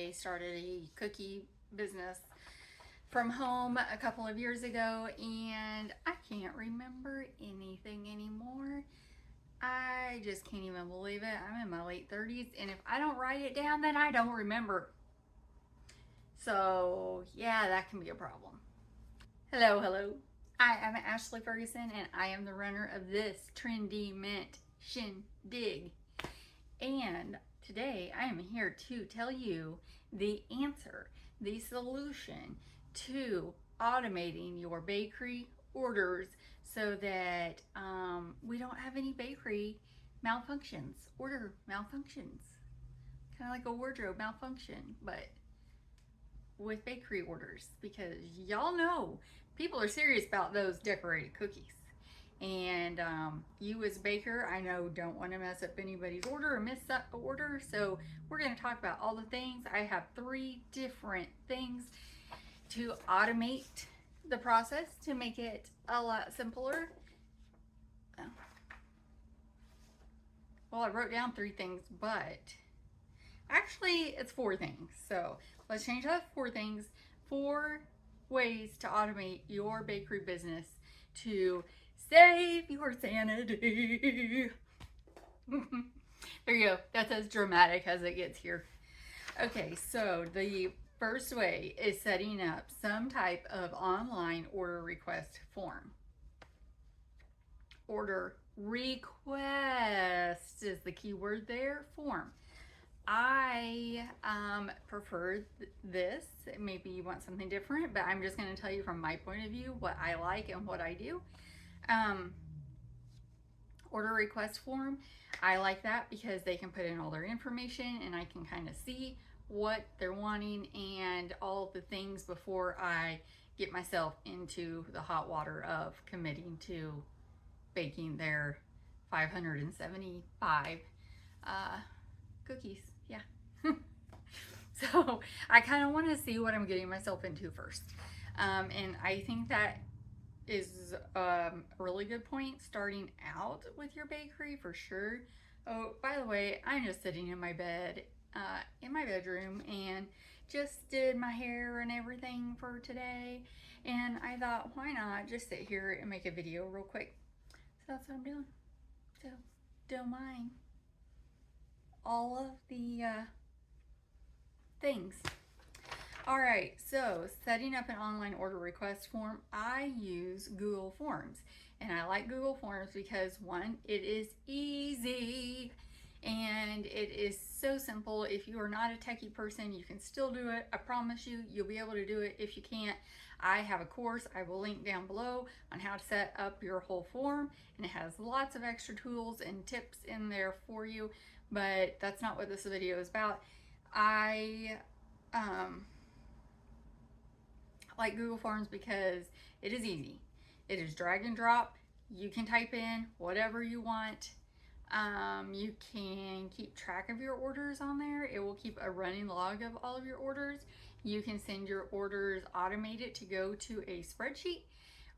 I started a cookie business from home a couple of years ago, and I can't remember anything anymore. I just can't even believe it. I'm in my late 30s, and if I don't write it down, then I don't remember. So, yeah, that can be a problem. Hello, hello. I am Ashley Ferguson, and I am the runner of this trendy mint shindig. And today I am here to tell you the answer, the solution to automating your bakery orders so that we don't have any bakery malfunctions, order malfunctions. Kind of like a wardrobe malfunction, but with bakery orders, because y'all know people are serious about those decorated cookies. And you as a baker, I know, don't want to mess up anybody's order or miss up the order. So we're going to talk about all the things. I have 3 different things to automate the process to make it a lot simpler. Well, I wrote down 3 things, but actually it's 4 things. So let's change that 4 things. 4 ways to automate your bakery business to save your sanity. There you go. That's as dramatic as it gets here. Okay, so the first way is setting up some type of online order request form. Order request is the key word there, form. I prefer this. Maybe you want something different, but I'm just going to tell you from my point of view what I like and what I do. Order request form, I like that because they can put in all their information and I can kind of see what they're wanting and all the things before I get myself into the hot water of committing to baking their 575 cookies. Yeah. So I kind of want to see what I'm getting myself into first. And I think that is a really good point starting out with your bakery for sure. Oh, by the way, I'm just sitting in my bed, in my bedroom, and just did my hair and everything for today. And I thought, why not just sit here and make a video real quick? So that's what I'm doing. So don't mind all of the things. All right, so setting up an online order request form, I use Google Forms. And I like Google Forms because 1, it is easy and it is so simple. If you are not a techie person, you can still do it. I promise you, you'll be able to do it. If you can't, I have a course I will link down below on how to set up your whole form, and it has lots of extra tools and tips in there for you, but that's not what this video is about. I like Google Forms because it is easy. It is drag and drop. You can type in whatever you want. You can keep track of your orders on there. It will keep a running log of all of your orders. You can send your orders automated to go to a spreadsheet,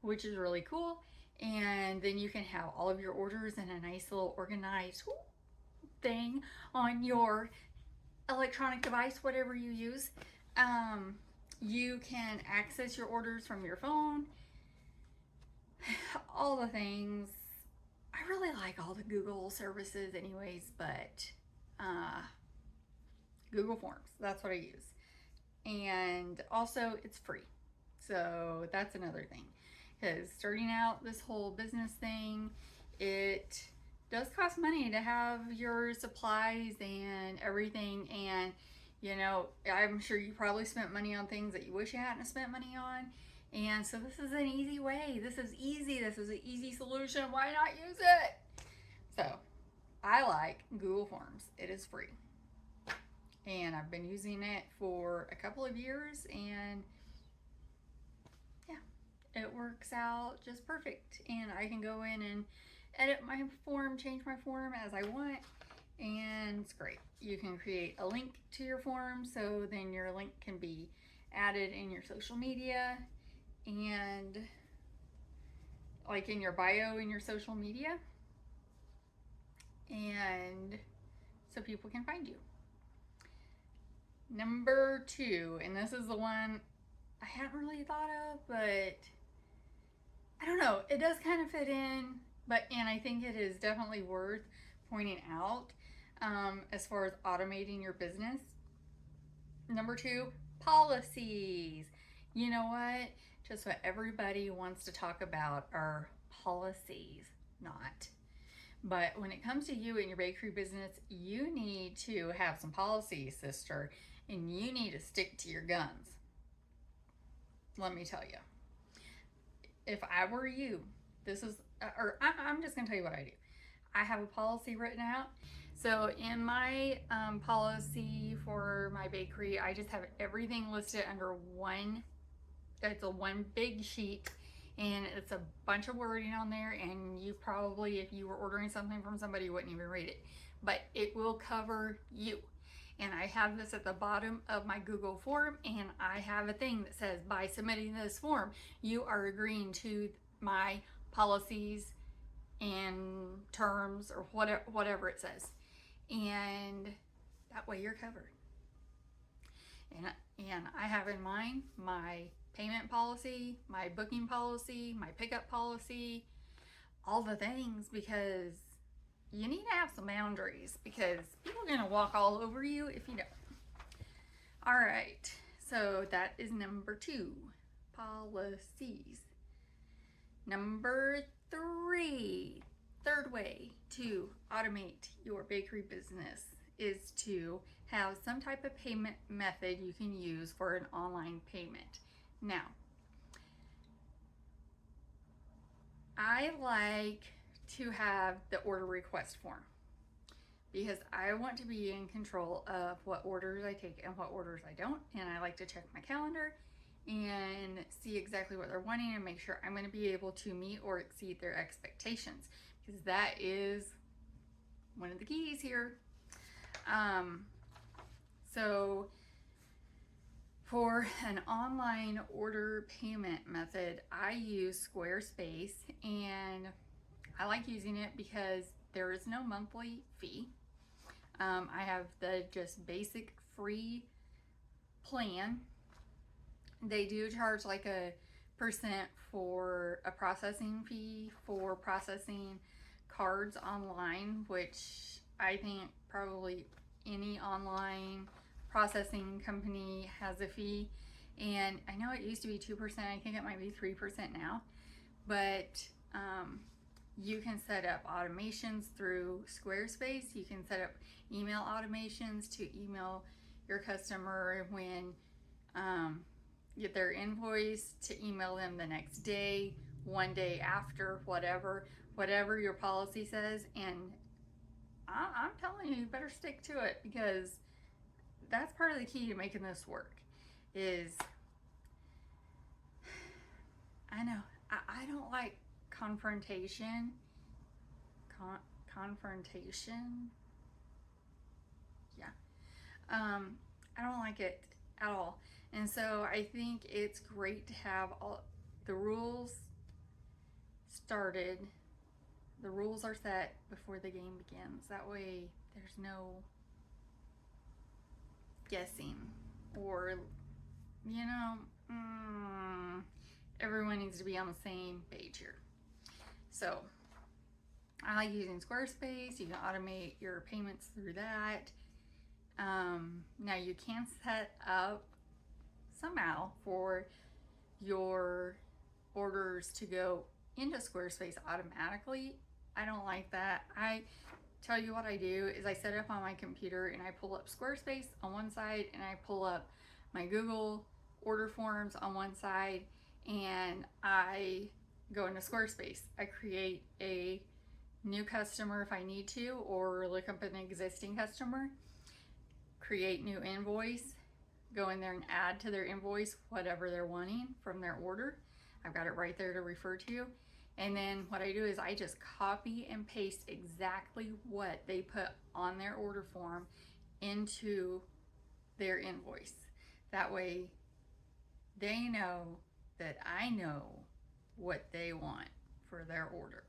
which is really cool. And then you can have all of your orders in a nice little organized thing on your electronic device, whatever you use. You can access your orders from your phone. All the things. I really like all the Google services anyways, but Google Forms, that's what I use. And also it's free. So that's another thing. Because starting out this whole business thing, it does cost money to have your supplies and everything. And you know, I'm sure you probably spent money on things that you wish you hadn't spent money on. And so this is an easy way. This is easy. This is an easy solution. Why not use it? So I like Google Forms. It is free. And I've been using it for a couple of years, and yeah, it works out just perfect. And I can go in and edit my form, change my form as I want, and it's great. You can create a link to your form, so then your link can be added in your social media and like in your bio in your social media, and so people can find you. Number 2, and this is the one I hadn't really thought of, but I don't know, it does kind of fit in, and I think it is definitely worth pointing out as far as automating your business. Number 2, policies. You know what? Just what everybody wants to talk about are policies, not. But when it comes to you and your bakery business, you need to have some policies, sister, and you need to stick to your guns. Let me tell you. If I were you, I'm just going to tell you what I do. I have a policy written out. So in my policy for my bakery, I just have everything listed under one. It's a one big sheet, and it's a bunch of wording on there, and you probably, if you were ordering something from somebody, you wouldn't even read it. But it will cover you. And I have this at the bottom of my Google form, and I have a thing that says, by submitting this form, you are agreeing to my policies and terms, or whatever it says. And that way you're covered. And I have in mind my payment policy, my booking policy, my pickup policy, all the things, because you need to have some boundaries, because people are going to walk all over you if you don't. All right, so that is number 2, policies. Number 3, third way to automate your bakery business is to have some type of payment method you can use for an online payment. Now, I like to have the order request form, because I want to be in control of what orders I take and what orders I don't, and I like to check my calendar and see exactly what they're wanting and make sure I'm going to be able to meet or exceed their expectations, because that is one of the keys here. So for an online order payment method, I use Squarespace, and I like using it because there is no monthly fee. I have the just basic free plan. They do charge like a percent for a processing fee for processing cards online, which I think probably any online processing company has a fee. And I know it used to be 2%. I think it might be 3% now. But you can set up automations through Squarespace. You can set up email automations to email your customer when get their invoice, to email them the next day, one day after, whatever your policy says. And I'm telling you, you better stick to it, because that's part of the key to making this work. Is, I know, I don't like confrontation. Confrontation? Yeah. I don't like it at all. And so I think it's great to have all the rules started. The rules are set before the game begins. That way there's no guessing, or, you know, everyone needs to be on the same page here. So I like using Squarespace. You can automate your payments through that. Now you can set up somehow for your orders to go into Squarespace automatically. I don't like that. I tell you what I do is I set it up on my computer, and I pull up Squarespace on one side, and I pull up my Google order forms on one side, and I go into Squarespace. I create a new customer if I need to, or look up an existing customer, create new invoice, go in there and add to their invoice whatever they're wanting from their order. I've got it right there to refer to. And then what I do is I just copy and paste exactly what they put on their order form into their invoice. That way they know that I know what they want for their order.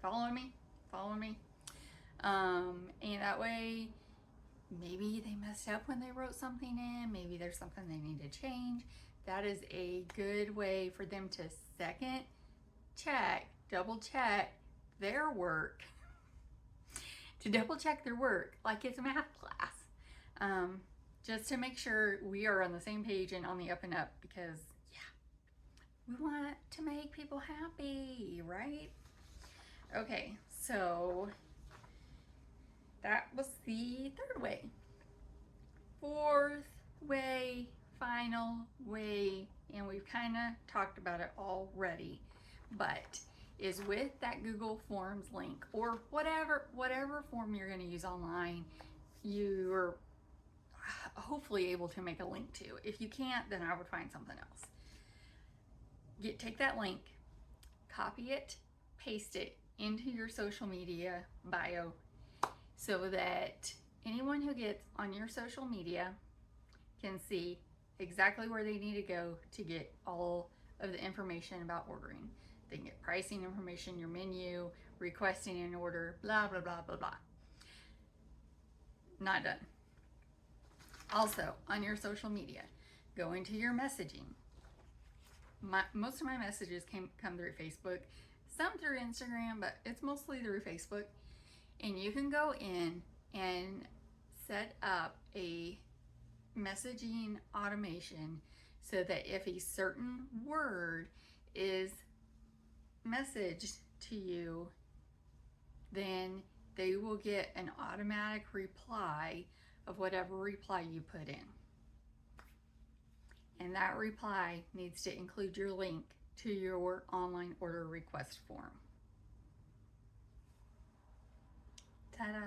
Follow me? And that way maybe they messed up when they wrote something in, maybe there's something they need to change. That is a good way for them to second check, double check their work, to double check their work like it's a math class, just to make sure we are on the same page and on the up and up, because yeah, we want to make people happy, right? Okay, so that was the third way. Fourth way, final way, and we've kind of talked about it already, but is with that Google Forms link, or whatever form you're going to use online, you're hopefully able to make a link to. If you can't, then I would find something else. Take that link, copy it, paste it into your social media bio, so that anyone who gets on your social media can see exactly where they need to go to get all of the information about ordering. They can get pricing information, your menu, requesting an order, blah, blah, blah, blah, blah. Not done. Also, on your social media, go into your messaging. Most of my messages come through Facebook, some through Instagram, but it's mostly through Facebook. And you can go in and set up a messaging automation so that if a certain word is messaged to you, then they will get an automatic reply of whatever reply you put in. And that reply needs to include your link to your online order request form. Ta-da!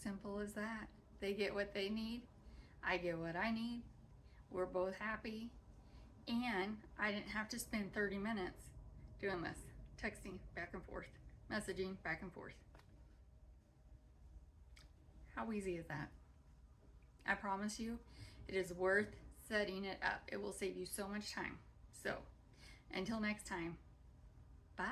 Simple as that. They get what they need. I get what I need. We're both happy. And I didn't have to spend 30 minutes doing this, texting back and forth, messaging back and forth. How easy is that? I promise you, it is worth setting it up. It will save you so much time. So, until next time, bye.